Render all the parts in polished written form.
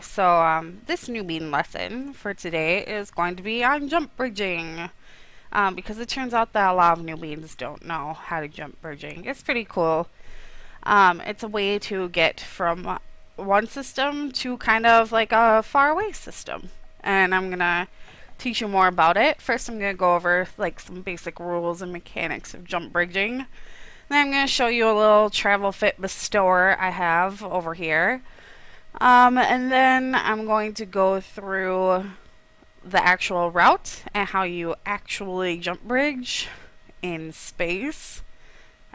This newbie lesson for today is going to be on jump bridging. Because it turns out that a lot of newbies don't know how to jump bridging. It's pretty cool. It's a way to get from one system to kind of like a faraway system. And I'm gonna teach you more about it. First, I'm gonna go over like some basic rules and mechanics of jump bridging. Then I'm gonna show you a little travel fit bestower I have over here. And then I'm going to go through the actual route and how you actually jump bridge in space.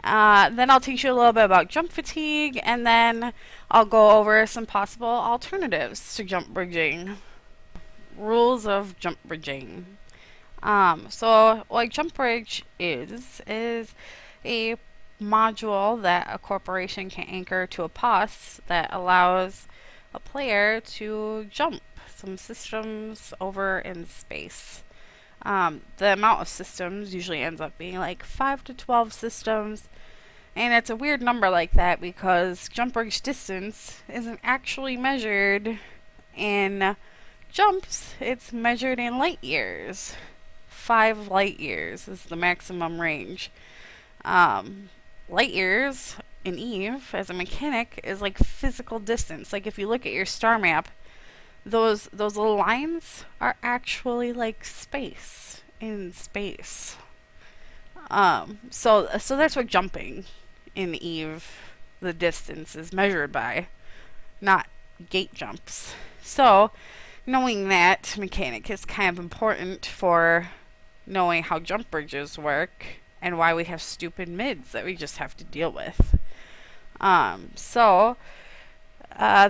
Then I'll teach you a little bit about jump fatigue, and then I'll go over some possible alternatives to jump bridging. Rules of jump bridging. What jump bridge is a module that a corporation can anchor to a POS that allows a player to jump some systems over in space. The amount of systems usually ends up being like 5 to 12 systems, and it's a weird number like that because jump bridge distance isn't actually measured in jumps, it's measured in light years. 5 light years is the maximum range. Light years in Eve as a mechanic is like physical distance. Like if you look at your star map, those little lines are actually like space in space. So that's what jumping in Eve, the distance is measured by, not gate jumps. So knowing that mechanic is kind of important for knowing how jump bridges work and why we have stupid mids that we just have to deal with.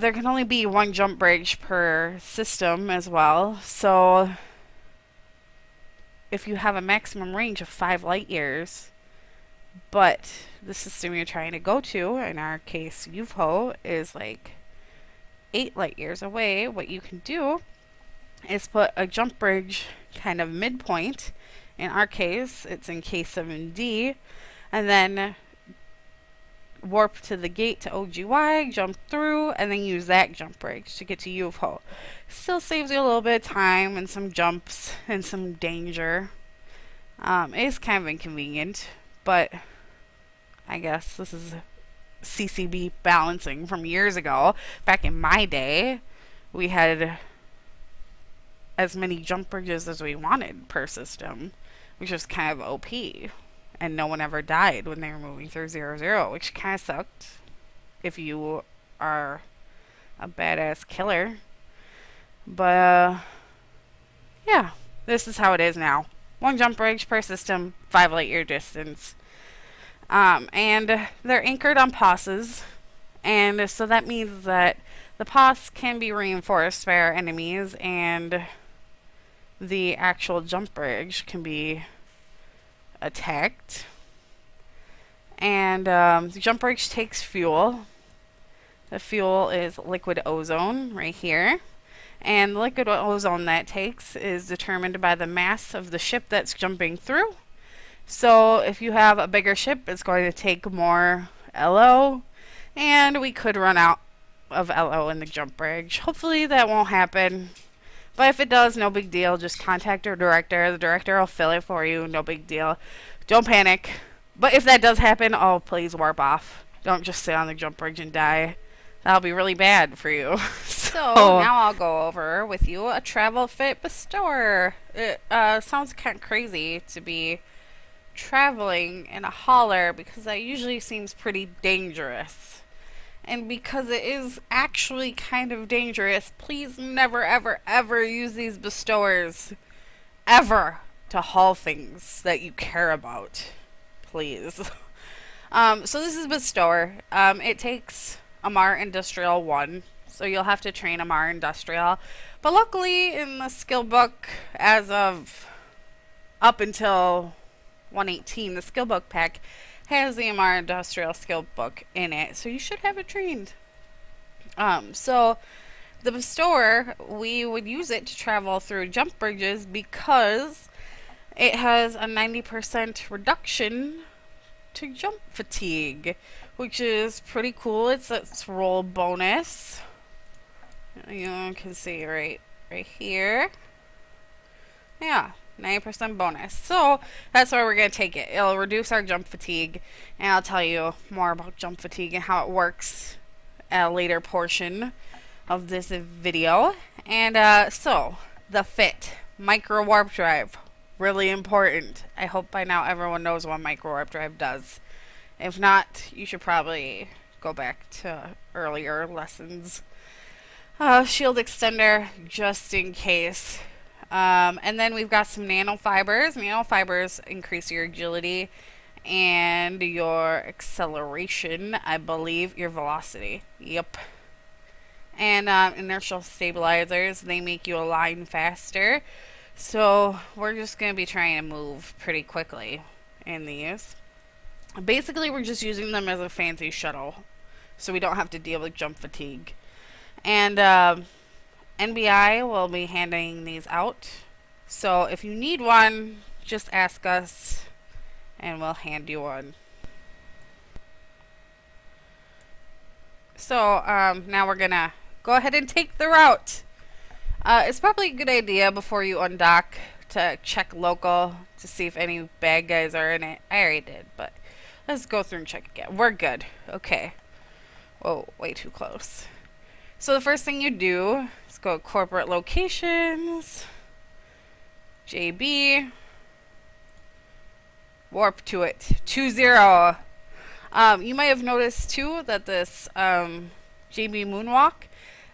There can only be one jump bridge per system as well. So if you have a maximum range of 5 light years, but the system you're trying to go to, in our case UFO, is like 8 light years away, what you can do is put a jump bridge kind of midpoint. In our case, it's in K7D, and then warp to the gate to OGY, jump through, and then use that jump bridge to get to UFO. Still saves you a little bit of time and some jumps and some danger. It is kind of inconvenient, but I guess this is CCB balancing from years ago. Back in my day, we had as many jump bridges as we wanted per system, which was kind of OP. And no one ever died when they were moving through 0-0, which kind of sucked if you are a badass killer. But, yeah, this is how it is now. One jump bridge per system, 5 light year distance. And they're anchored on POSes, and so that means that the POS can be reinforced by our enemies, and the actual jump bridge can be attacked. And the jump bridge takes fuel. The fuel is liquid ozone right here. And the liquid ozone that takes is determined by the mass of the ship that's jumping through. So if you have a bigger ship, it's going to take more LO. And we could run out of LO in the jump bridge. Hopefully that won't happen. But if it does, no big deal. Just contact our director. The director will fill it for you. No big deal. Don't panic. But if that does happen, oh, please warp off. Don't just sit on the jump bridge and die. That'll be really bad for you. So now I'll go over with you a travel fit bestower. It sounds kind of crazy to be traveling in a hauler because that usually seems pretty dangerous. And because it is actually kind of dangerous, please never, ever, ever use these bestowers ever to haul things that you care about. Please. So this is bestower. It takes Amarr Industrial 1, so you'll have to train Amarr Industrial. But luckily, in the skill book, as of up until 118, the skill book pack has the Amarr Industrial skill book in it, so you should have it trained. So the bestower, we would use it to travel through jump bridges because it has a 90% reduction to jump fatigue, which is pretty cool. It's roll bonus. You can see right here. Yeah, 90% bonus. So that's where we're going to take it. It'll reduce our jump fatigue, and I'll tell you more about jump fatigue and how it works at a later portion of this video. And so, the fit. Micro warp drive. Really important. I hope by now everyone knows what micro warp drive does. If not, you should probably go back to earlier lessons. Shield extender, just in case. And then we've got some nanofibers. Nanofibers increase your agility and your acceleration, I believe, your velocity. Yep. And inertial stabilizers, they make you align faster. So we're just going to be trying to move pretty quickly in these. Basically, we're just using them as a fancy shuttle, so we don't have to deal with jump fatigue. And NBI will be handing these out. So if you need one, just ask us, and we'll hand you one. So now we're going to go ahead and take the route. It's probably a good idea before you undock to check local to see if any bad guys are in it. I already did, but let's go through and check again. We're good. Okay. Whoa, way too close. So the first thing you do is go to corporate locations, JB, warp to it, 20. You might have noticed too that this JB moonwalk,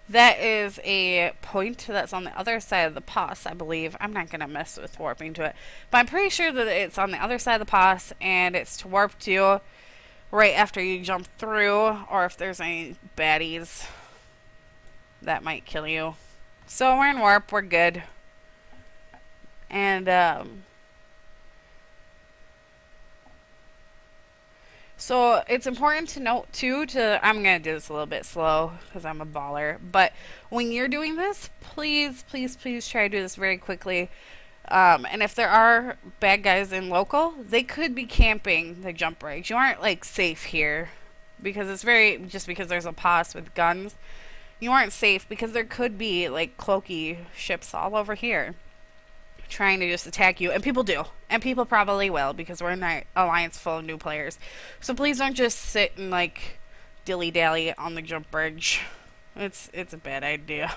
that is a point that's on the other side of the pass, I believe. I'm not going to mess with warping to it, but I'm pretty sure that it's on the other side of the pass, and it's to warp to right after you jump through, or if there's any baddies that might kill you. So we're in warp, we're good. And so it's important to note too, I'm going to do this a little bit slow because I'm a baller, but when you're doing this, please try to do this very quickly. And if there are bad guys in local, they could be camping the jump bridge. You aren't like safe here because it's just because there's a pass with guns. You aren't safe because there could be like cloaky ships all over here trying to just attack you, and people do, and people probably will because we're in an alliance full of new players. So please don't just sit and like dilly-dally on the jump bridge. It's a bad idea.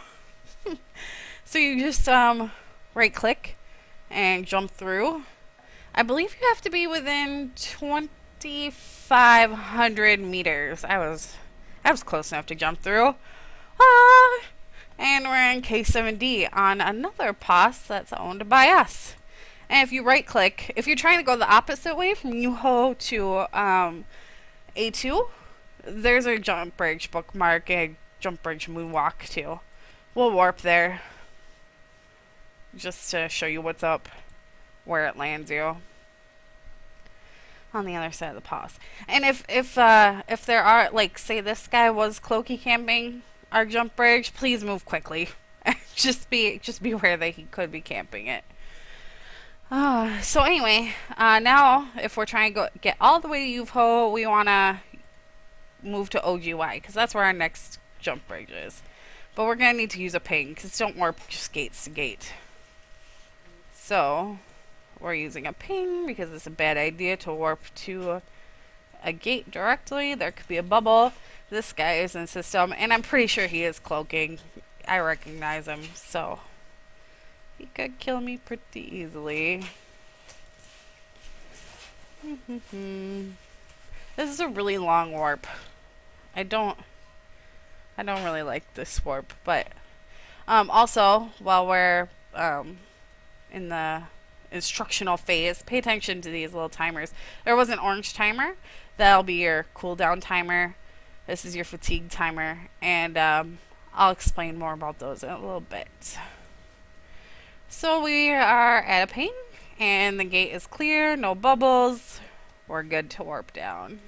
So you just right click and jump through. I believe you have to be within 2,500 meters. I was close enough to jump through. And we're in K7D on another POS that's owned by us. And if you right click, if you're trying to go the opposite way from Yuho to A2, there's a jump bridge bookmark, a jump bridge moonwalk too. We'll warp there just to show you what's up, where it lands you on the other side of the POS. And if there are, like, say this guy was cloaky camping our jump bridge, please move quickly. just be aware that he could be camping it. So anyway, now if we're trying to get all the way to Yuho, we want to move to OGY because that's where our next jump bridge is. But we're going to need to use a ping because don't warp just gates to gate. So we're using a ping because it's a bad idea to warp to a gate directly. There could be a bubble. This guy is in system, and I'm pretty sure he is cloaking. I recognize him, so he could kill me pretty easily. This is a really long warp. I don't really like this warp, but also while we're in the instructional phase, pay attention to these little timers. There was an orange timer. That'll be your cooldown timer. This is your fatigue timer, and I'll explain more about those in a little bit. So we are at a ping, and the gate is clear, no bubbles. We're good to warp down.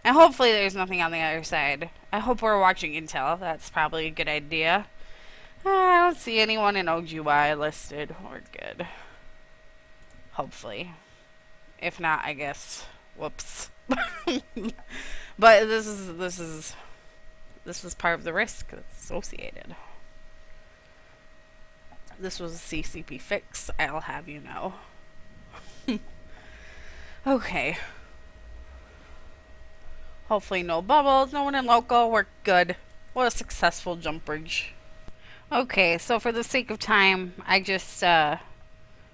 And hopefully there's nothing on the other side. I hope we're watching intel. That's probably a good idea. I don't see anyone in OGY listed. We're good. Hopefully. If not, I guess, whoops. But this is This is part of the risk that's associated. This was a CCP fix, I'll have you know. Okay. Hopefully no bubbles, no one in local, we're good. What a successful jump bridge. Okay, so for the sake of time, I just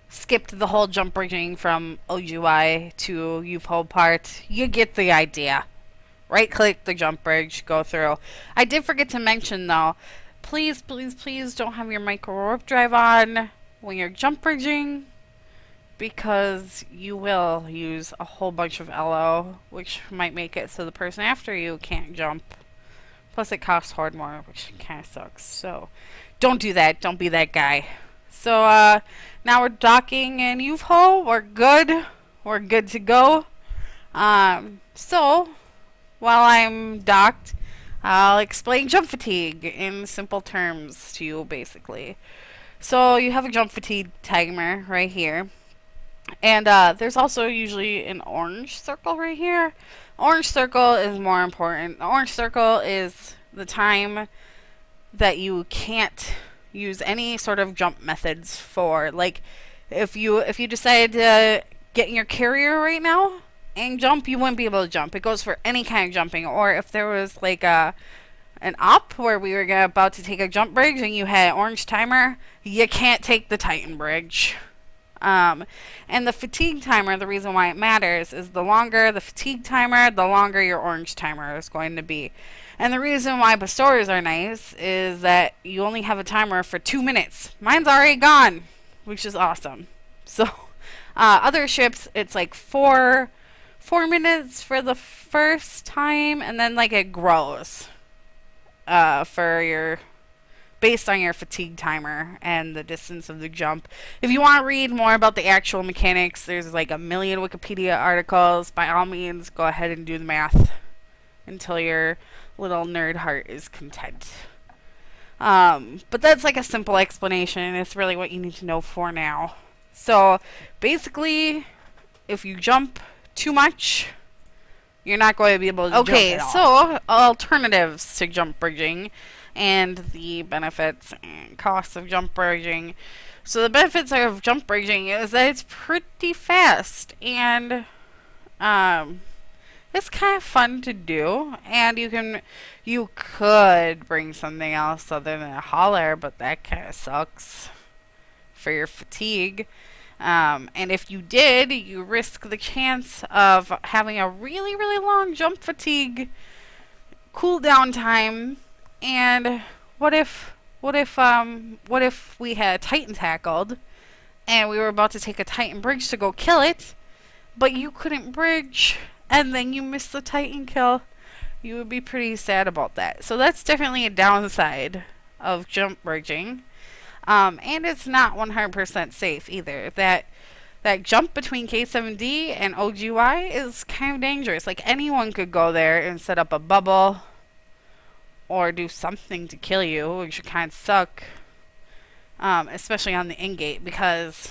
skipped the whole jump bridging from OGY to UFO part. You get the idea. Right click the jump bridge, go through. I did forget to mention though, please, please, please don't have your micro warp drive on when you're jump bridging, because you will use a whole bunch of LO, which might make it so the person after you can't jump. Plus it costs hard more, which kind of sucks. So don't do that. Don't be that guy. So now we're docking in UFO. We're good. We're good to go. So while I'm docked, I'll explain jump fatigue in simple terms to you, basically. So you have a jump fatigue timer right here. And there's also usually an orange circle right here. Orange circle is more important. The orange circle is the time that you can't use any sort of jump methods for. Like, if you decide to get in your carrier right now and jump, you wouldn't be able to jump. It goes for any kind of jumping. Or if there was like an op where we were about to take a jump bridge and you had an orange timer, you can't take the Titan bridge. And the fatigue timer, the reason why it matters is the longer the fatigue timer, the longer your orange timer is going to be. And the reason why Pastores are nice is that you only have a timer for 2 minutes. Mine's already gone, which is awesome. So, other ships, it's like 4 minutes for the first time, and then like it grows, for your, based on your fatigue timer and the distance of the jump. If you want to read more about the actual mechanics, there's like a million Wikipedia articles. By all means, go ahead and do the math until your little nerd heart is content. But that's like a simple explanation. It's really what you need to know for now. So basically, if you jump too much, you're not going to be able to jump at all. So alternatives to jump bridging and the benefits and costs of jump bridging. So the benefits of jump bridging is that it's pretty fast, and it's kind of fun to do, and you could bring something else other than a hauler, but that kind of sucks for your fatigue. And if you did, you risk the chance of having a really, really long jump fatigue cooldown time. And what if we had a Titan tackled and we were about to take a Titan bridge to go kill it, but you couldn't bridge and then you missed the Titan kill? You would be pretty sad about that. So that's definitely a downside of jump bridging. And it's not 100% safe either. That jump between K7D and OGY is kind of dangerous. Like, anyone could go there and set up a bubble or do something to kill you, which would kind of suck, especially on the in-gate, because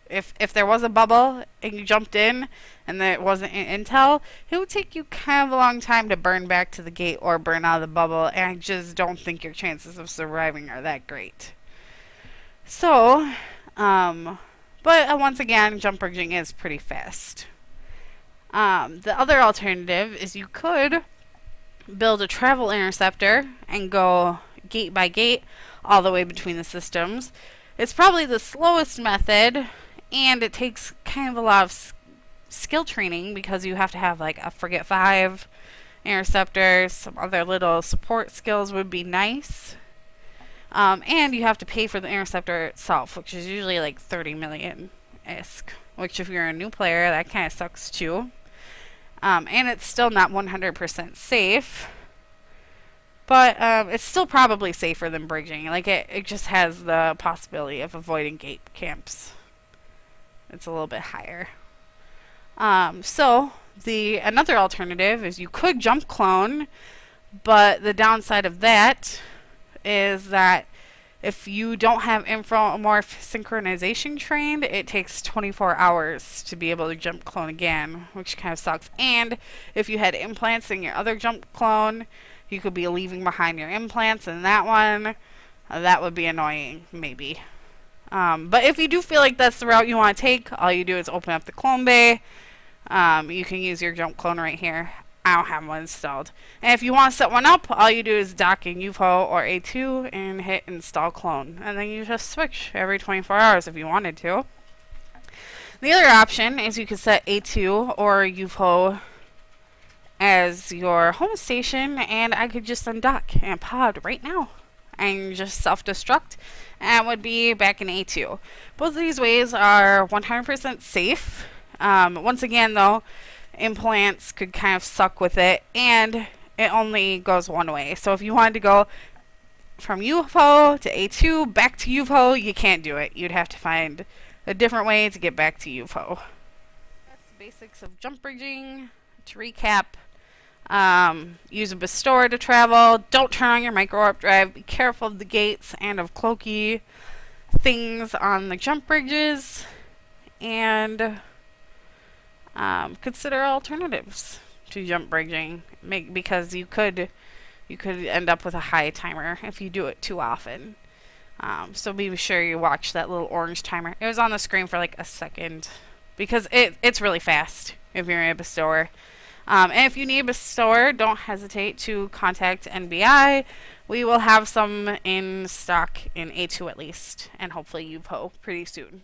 if there was a bubble and you jumped in and there wasn't intel, it would take you kind of a long time to burn back to the gate or burn out of the bubble, and I just don't think your chances of surviving are that great. So, but once again, jump bridging is pretty fast. The other alternative is you could build a travel interceptor and go gate by gate all the way between the systems. It's probably the slowest method, and it takes kind of a lot of skill training because you have to have like a Frigate 5 interceptor. Some other little support skills would be nice. And you have to pay for the interceptor itself, which is usually like 30 million ISK, which if you're a new player, that kind of sucks too. And it's still not 100% safe, but it's still probably safer than bridging. Like, it just has the possibility of avoiding gate camps. It's a little bit higher. So another alternative is you could jump clone, but the downside of that is that if you don't have infomorph synchronization trained, it takes 24 hours to be able to jump clone again, which kind of sucks. And if you had implants in your other jump clone, You could be leaving behind your implants in that one. That would be annoying, maybe. But if you do feel like that's the route you want to take, all you do is open up the clone bay. You can use your jump clone right here. I don't have one installed. And if you want to set one up, all you do is dock in UFO or A2 and hit install clone. And then you just switch every 24 hours if you wanted to. The other option is you could set A2 or UFO as your home station, and I could just undock and pod right now and just self-destruct and would be back in A2. Both of these ways are 100% safe. Once again, though, implants could kind of suck with it, and it only goes one way. So if you wanted to go from UFO to A2 back to UFO, you can't do it. You'd have to find a different way to get back to UFO. That's the basics of jump bridging. To recap, use a Bestower to travel. Don't turn on your micro warp drive. Be careful of the gates and of cloaky things on the jump bridges. And consider alternatives to jump bridging, because you could end up with a high timer if you do it too often. So be sure you watch that little orange timer. It was on the screen for like a second because it's really fast if you're in a Bestower. And if you need a Bestower, don't hesitate to contact NBI. We will have some in stock in A2 at least, and hopefully UFO pretty soon.